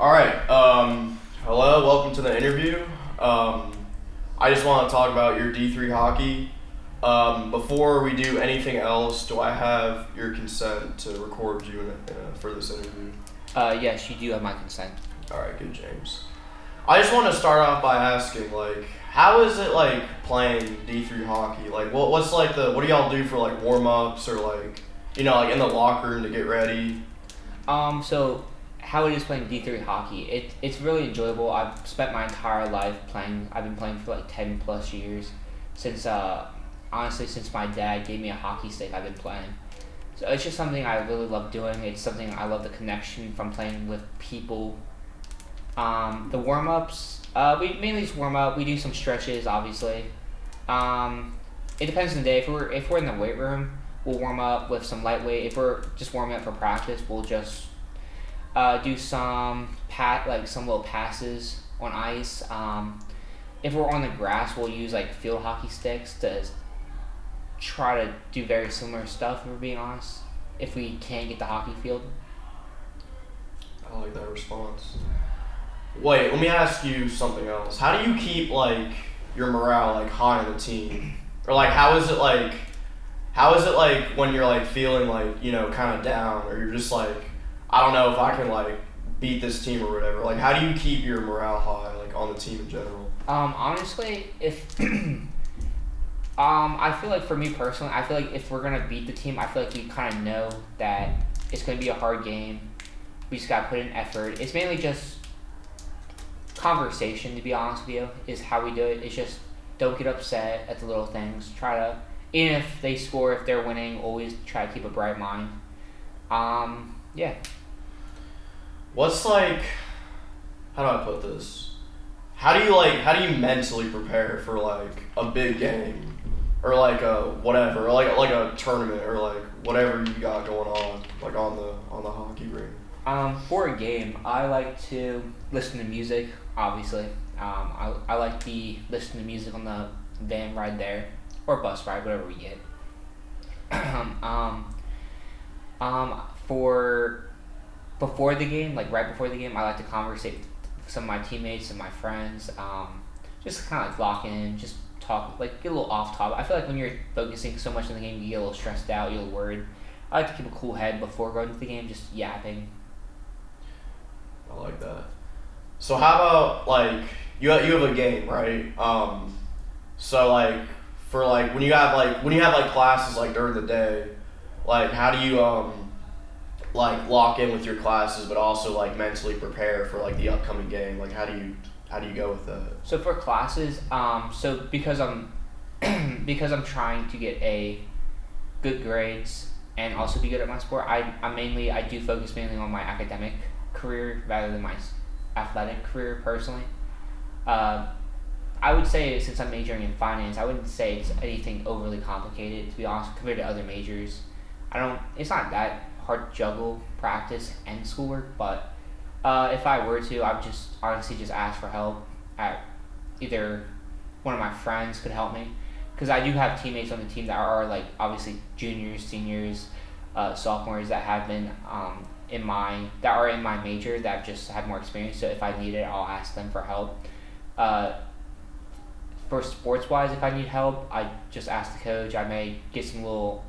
All right. Hello. Welcome to the interview. I just want to talk about your D3 hockey. Before we do anything else, do I have your consent to record you for this interview? Yes, you do have my consent. All right. Good, James. I just want to start off by asking, how is it playing D3 hockey? What do y'all do for warm ups or in the locker room to get ready? So how it is playing D3 hockey, it's really enjoyable. I've spent my entire life playing. I've been playing for 10 plus years since honestly since my dad gave me a hockey stick. I've been playing. So it's just something I really love doing. It's something I love the connection from playing with people. The warm ups, we mainly just warm up. We do some stretches, obviously. It depends on the day. If we're in the weight room, we'll warm up with some lightweight. If we're just warming up for practice, we'll just do some some little passes on ice. If we're on the grass, we'll use field hockey sticks to try to do very similar stuff. If we're being honest, if we can't get the hockey field. I like that response. Wait, let me ask you something else. How do you keep your morale high on the team, or how is it like? How is it when you're feeling kind of down, or you're just I don't know if I can beat this team or whatever. How do you keep your morale high on the team in general? Honestly, if I feel for me personally, I feel if we're gonna beat the team, I feel we kind of know that it's gonna be a hard game. We just gotta put in effort. It's mainly just conversation, to be honest with you, is how we do it. It's just don't get upset at the little things. Try to, even if they score, if they're winning, always try to keep a bright mind. Yeah. What's how do I put this? How do you mentally prepare for a big game or a whatever, or like a tournament or whatever you got going on on the hockey rink? For a game, I like to listen to music, obviously. I like to listen to music on the van ride there, or bus ride, whatever we get. Before the game, right before the game, I like to conversate with some of my teammates and my friends. Just kind of lock in, just talk, get a little off topic. I feel when you're focusing so much on the game, you get a little stressed out, you're a little worried. I like to keep a cool head before going to the game, just yapping. I like that. So how about you have a game, right? So for when you have classes during the day, how do you lock in with your classes but also mentally prepare for the upcoming game? How do you go with that? So for classes, so because I'm because I'm trying to get good grades and also be good at my sport, I do focus mainly on my academic career rather than my athletic career personally. I would say, since I'm majoring in finance, I wouldn't say it's anything overly complicated, to be honest, compared to other majors. It's not that hard to juggle practice and schoolwork, but if I were to, I would just honestly just ask for help at either one of my friends could help me, because I do have teammates on the team that are obviously juniors, seniors, sophomores that have been in my major that just have more experience. So if I need it, I'll ask them for help. For sports wise, if I need help, I just ask the coach. I may get some little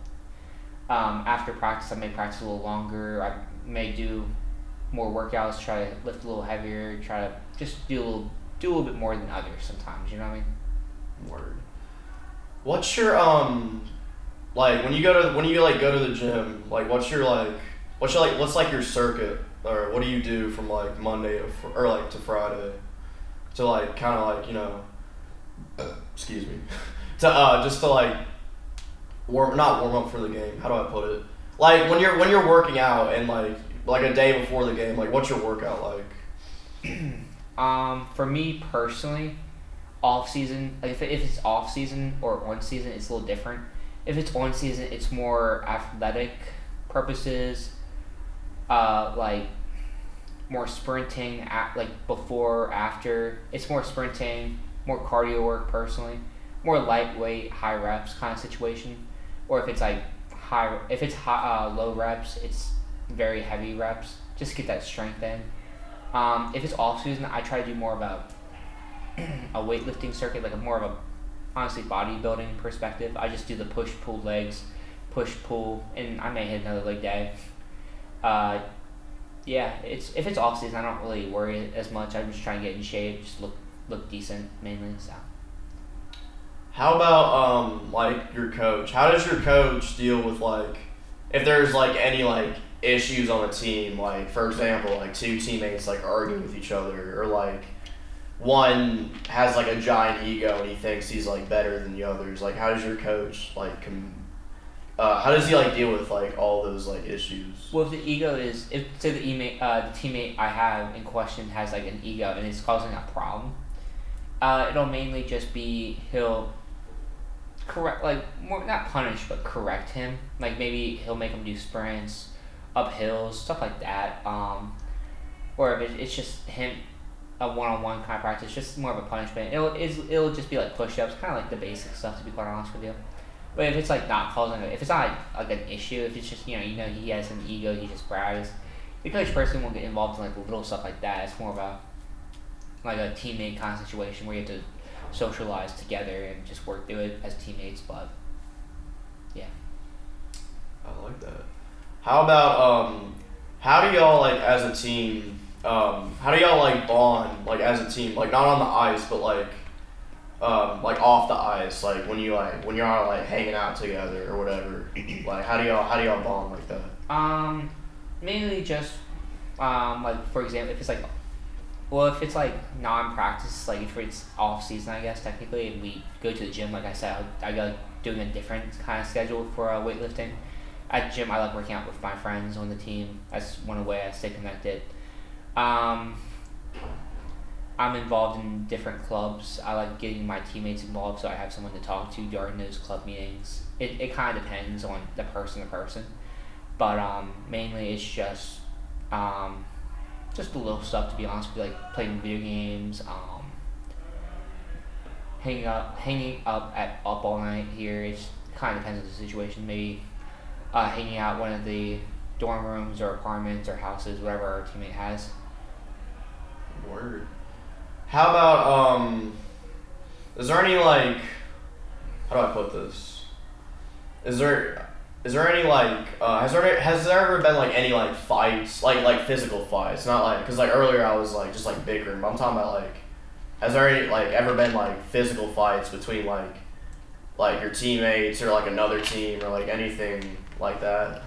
after practice. I may practice a little longer. I may do more workouts. Try to lift a little heavier. Try to just do a little bit more than others sometimes. You know what I mean? Word. What's your when you go to the gym, what's your circuit, or what do you do from Monday to Friday to kind of excuse me, to just to not warm up for the game. How do I put it? When you're working out and a day before the game, what's your workout like? For me personally, off season, if it's off season or on season, it's a little different. If it's on season, it's more athletic purposes, more sprinting before, after. It's more sprinting, more cardio work personally, more lightweight, high reps kind of situation. Or if it's low reps, it's very heavy reps, just to get that strength in. If it's off season, I try to do more of a weightlifting circuit, like a more of a honestly bodybuilding perspective. I just do the push pull legs, push pull, and I may hit another leg day. Yeah, if it's off season, I don't really worry as much. I'm just trying to get in shape, just look decent mainly. So. How about like your coach? How does your coach deal with like if there's like any like issues on a team, like for example, like two teammates like arguing with each other, or like one has like a giant ego and he thinks he's like better than the others. Like how does your coach like how does he like deal with like all those like issues? Well, if the ego is if say the teammate I have in question has like an ego and it's causing a problem, it'll mainly just be he'll correct like more not punish but correct him. Like maybe he'll make him do sprints, up hills, stuff like that. Or if it's just him a one-on-one kind of practice, just more of a punishment. It'll just be like push-ups, kind of like the basic stuff to be quite honest with you. But if it's like not causing if it's not like an issue, if it's just you know he has an ego, he just brags. The coach person won't get involved in like little stuff like that. It's more of a like a teammate kind of situation where you have to socialize together and just work through it as teammates. But yeah. I like that. How about how do y'all like as a team how do y'all like bond like as a team, like not on the ice but like off the ice, like when you're all like hanging out together or whatever, like how do y'all bond like that? Mainly just like for example if it's like non-practice, like if it's off season I guess technically, and we go to the gym, like I said, I go doing a different kind of schedule for weightlifting. At the gym, I like working out with my friends on the team. That's one way I stay connected. I'm involved in different clubs. I like getting my teammates involved so I have someone to talk to during those club meetings. It kind of depends on the person to person. But mainly it's just the little stuff, to be honest with you, like playing video games, hanging up all night here. It kind of depends on the situation. Maybe hanging out one of the dorm rooms or apartments or houses, whatever our teammate has. Word. How about is there any like how do I put this? Is there any like has there ever been like any like fights, like physical fights, not like because like earlier I was like just like bickering, but I'm talking about like has there any like ever been like physical fights between like your teammates or like another team or like anything like that?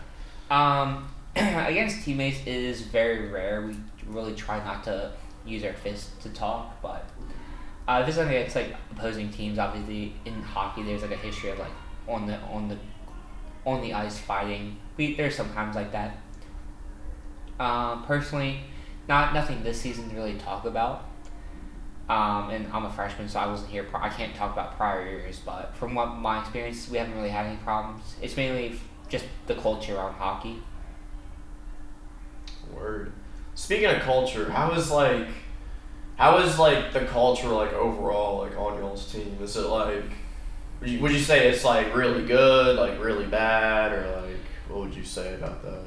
Against teammates it is very rare. We really try not to use our fists to talk, but if it's something that's like opposing teams, obviously in hockey there's like a history of like on the ice fighting. There's sometimes like that. Personally, nothing this season to really talk about. And I'm a freshman, so I wasn't here. I can't talk about prior years, but from what my experience, we haven't really had any problems. It's mainly just the culture around hockey. Word. Speaking of culture, how is like the culture like overall like on y'all's team? Is it like would you say it's like really good, like really bad, or like what would you say about that?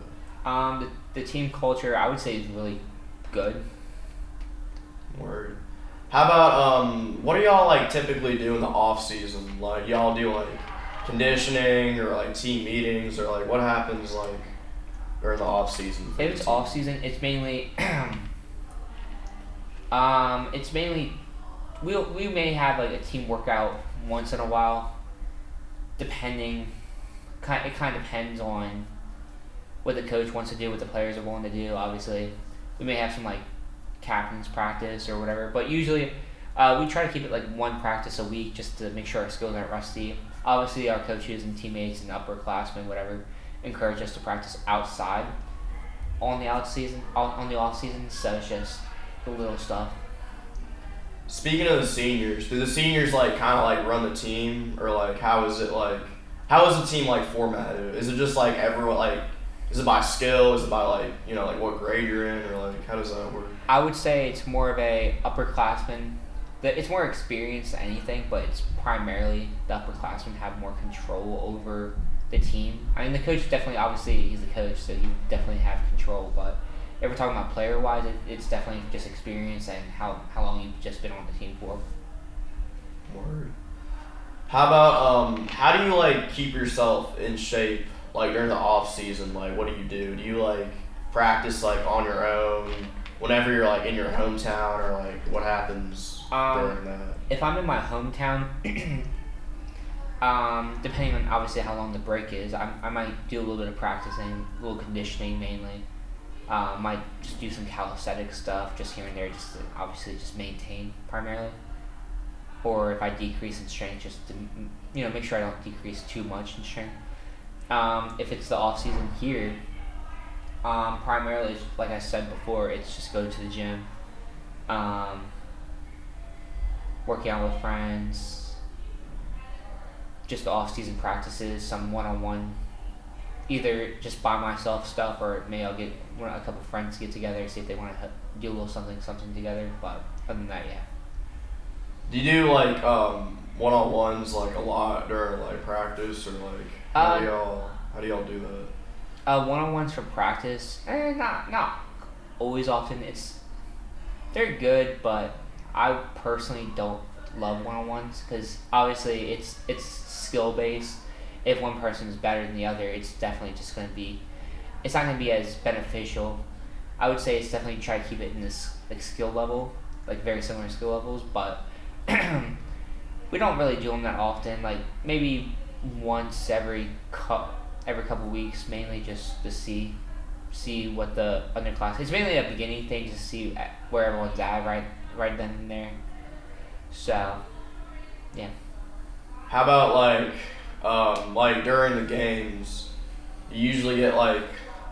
The team culture I would say is really good. Word. How about what do y'all like typically do in the off season? Like y'all do like conditioning or like team meetings, or like what happens like during the off season? If it's off season, it's mainly we may have like a team workout once in a while, depending. It kind of depends on what the coach wants to do, what the players are willing to do. Obviously, we may have some like captain's practice or whatever, but usually we try to keep it like one practice a week just to make sure our skills aren't rusty. Obviously, our coaches and teammates and upperclassmen, whatever, encourage us to practice outside on the off season, so it's just the little stuff. Speaking of the seniors, do the seniors like kind of like run the team, or like how is the team like formatted? Is it just like everyone like? Is it by skill? Is it by like like what grade you're in, or like how does that work? I would say it's more of a upperclassman. It's more experience than anything, but it's primarily the upperclassmen have more control over the team. I mean, the coach definitely, obviously, he's the coach, so he definitely have control. But if we're talking about player wise, it's definitely just experience and how long you've just been on the team for. Word. How about how do you like keep yourself in shape like during the off season? Like what do you do? Do you like practice like on your own whenever you're like in your hometown or like what happens during that? If I'm in my hometown, depending on obviously how long the break is, I might do a little bit of practicing, a little conditioning mainly. Might just do some calisthenics stuff just here and there, just to obviously just maintain primarily. Or if I decrease in strength, just to make sure I don't decrease too much in strength. If it's the off season here, primarily like I said before, it's just go to the gym, working out with friends, just the off season practices, some one-on-one, either just by myself stuff or maybe I'll get a couple friends get together, see if they want to do a little something together. But other than that, yeah. Do you do like one-on-ones like a lot during like practice or like how do y'all do that? One-on-ones for practice, not always often. They're good, but I personally don't love one-on-ones because obviously it's skill based. If one person is better than the other, it's not gonna be as beneficial. I would say it's definitely try to keep it in this like skill level, like very similar skill levels, but we don't really do them that often. Like maybe once every couple weeks, mainly just to see what the underclass. It's mainly a beginning thing to see where everyone's at right then and there. So, yeah. How about like during the games, you usually get like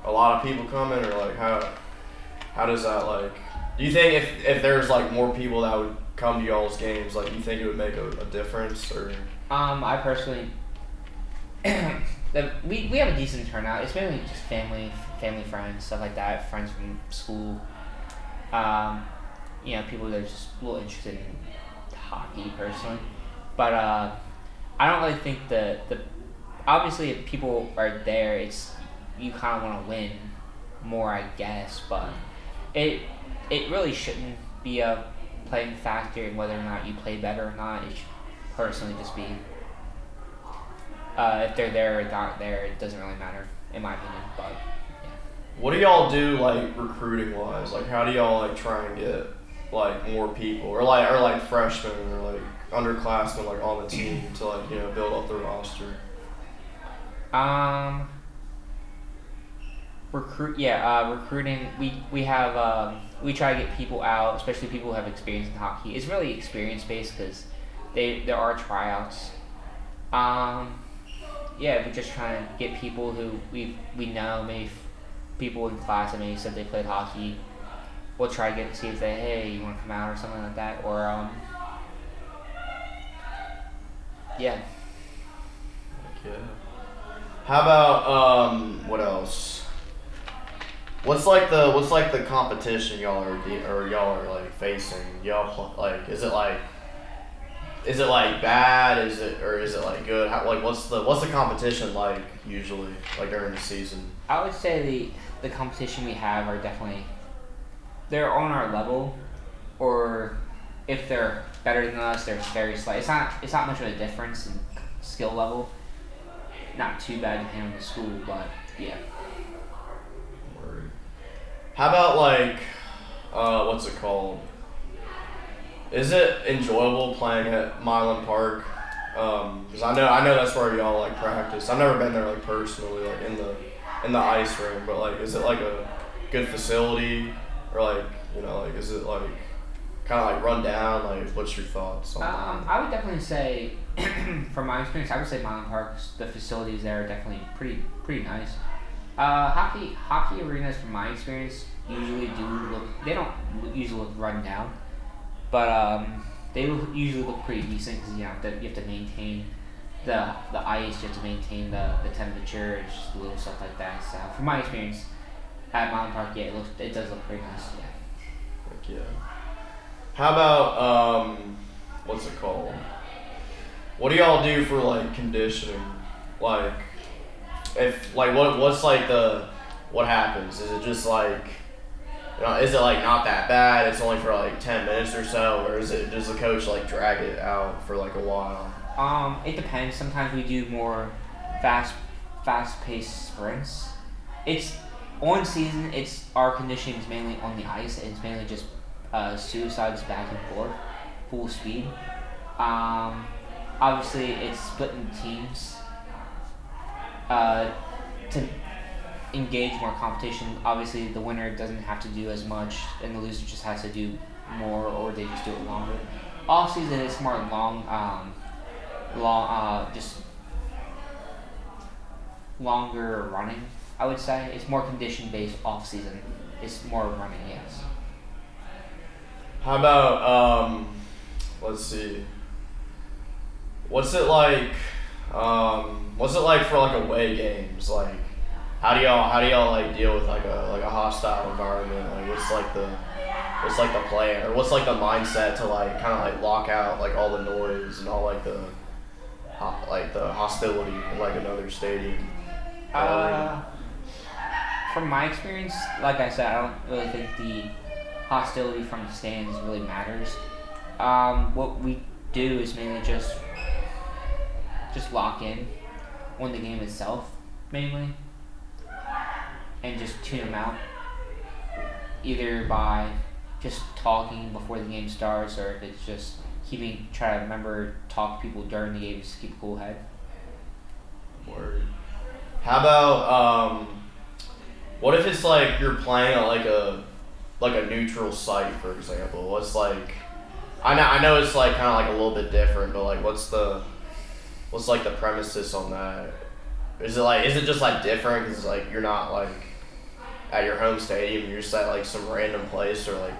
a lot of people coming, or like how does that like? Do you think if there's like more people that would come to y'all's games, like you think it would make a difference, or? I personally, we have a decent turnout. It's mainly just family, friends, stuff like that. Friends from school. People that are just a little interested in hockey personally, but I don't really think the obviously if people are there, it's you kind of want to win more, I guess, but it really shouldn't be a playing factor in whether or not you play better or not. It should personally just be if they're there or not there, it doesn't really matter in my opinion. But yeah. What do y'all do like recruiting wise? Like how do y'all like try and get like more people or like freshmen or like underclassmen like on the team to like build up the roster? Recruiting. We have we try to get people out, especially people who have experience in hockey. It's really experience based because there are tryouts. We just try to get people who we know, maybe people in class that maybe said they played hockey. We'll try to see if they, hey, you want to come out or something like that, or yeah. Yeah. How about what else? What's like the competition y'all are like facing? Y'all like is it like bad? Is it like good? What's the competition like usually like during the season? I would say the competition we have are definitely they're on our level, or if they're better than us, they're very slight. It's not much of a difference in skill level. Not too bad depending on the school, but yeah. Word. How about like what's it called? Is it enjoyable playing at Milan Park? Because I know that's where y'all like practice. I've never been there like personally, like in the ice room, but like is it like a good facility, or like like is it like kind of like run down? Like what's your thoughts on that? I would definitely say, from my experience, I would say Milan Park. The facilities there are definitely pretty nice. Hockey arenas, from my experience, they don't usually look run down, but they usually look pretty decent because you have to maintain the ice, you have to maintain the temperature, just little stuff like that. So from my experience at Milan Park, yeah, it does look pretty nice. Yeah. Heck yeah. How about what's it called? What do y'all do for like conditioning? Like if like what happens? Is it just like Is it like not that bad? It's only for like 10 minutes or so, or does the coach like drag it out for like a while? It depends. Sometimes we do more fast-paced sprints. It's on season. It's our conditioning is mainly on the ice. And it's mainly just suicides back and forth, full speed. Obviously, it's split in teams to engage more competition. Obviously, the winner doesn't have to do as much, and the loser just has to do more, or they just do it longer. Off season, it's more just longer running. I would say it's more condition based. Off season, it's more running. Yes. How about let's see. What's it like? What's it like for like away games? Like, how do y'all like deal with like a hostile environment? Like, what's like the plan, or what's like the mindset to like kind of like lock out like all the noise and all like the hostility in like another stadium? From my experience, like I said, I don't really think the hostility from the stands really matters. What we do is mainly just lock in on the game itself, mainly, and just tune them out, either by just talking before the game starts, or if it's just try to remember, talk to people during the game, just keep a cool head. Word. How about what if it's like you're playing at like a neutral site, for example? What's like, I know it's like kind of like a little bit different, but like what's like the premises on that? Is it just like different because like you're not like at your home stadium, you're just at like some random place, or like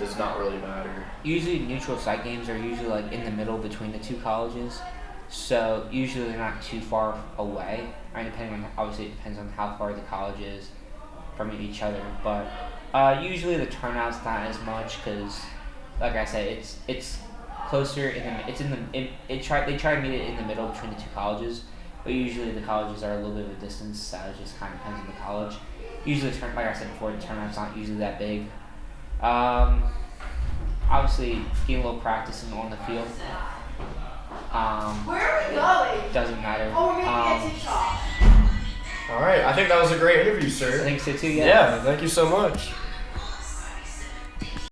does not really matter? Usually neutral site games are usually like in the middle between the two colleges, so usually they're not too far away. I mean, obviously it depends on how far the college is from each other, but usually the turnout's not as much because, like I said, it's closer they try to meet it in the middle between the two colleges, but usually the colleges are a little bit of a distance, so it just kind of depends on the college. Usually, like I said before, the turnout's not usually that big. Obviously, getting a little practicing on the field. Where are we going? Doesn't matter. Oh, we're gonna get TikTok. All right, I think that was a great interview, sir. I think so too. Yeah, thank you so much.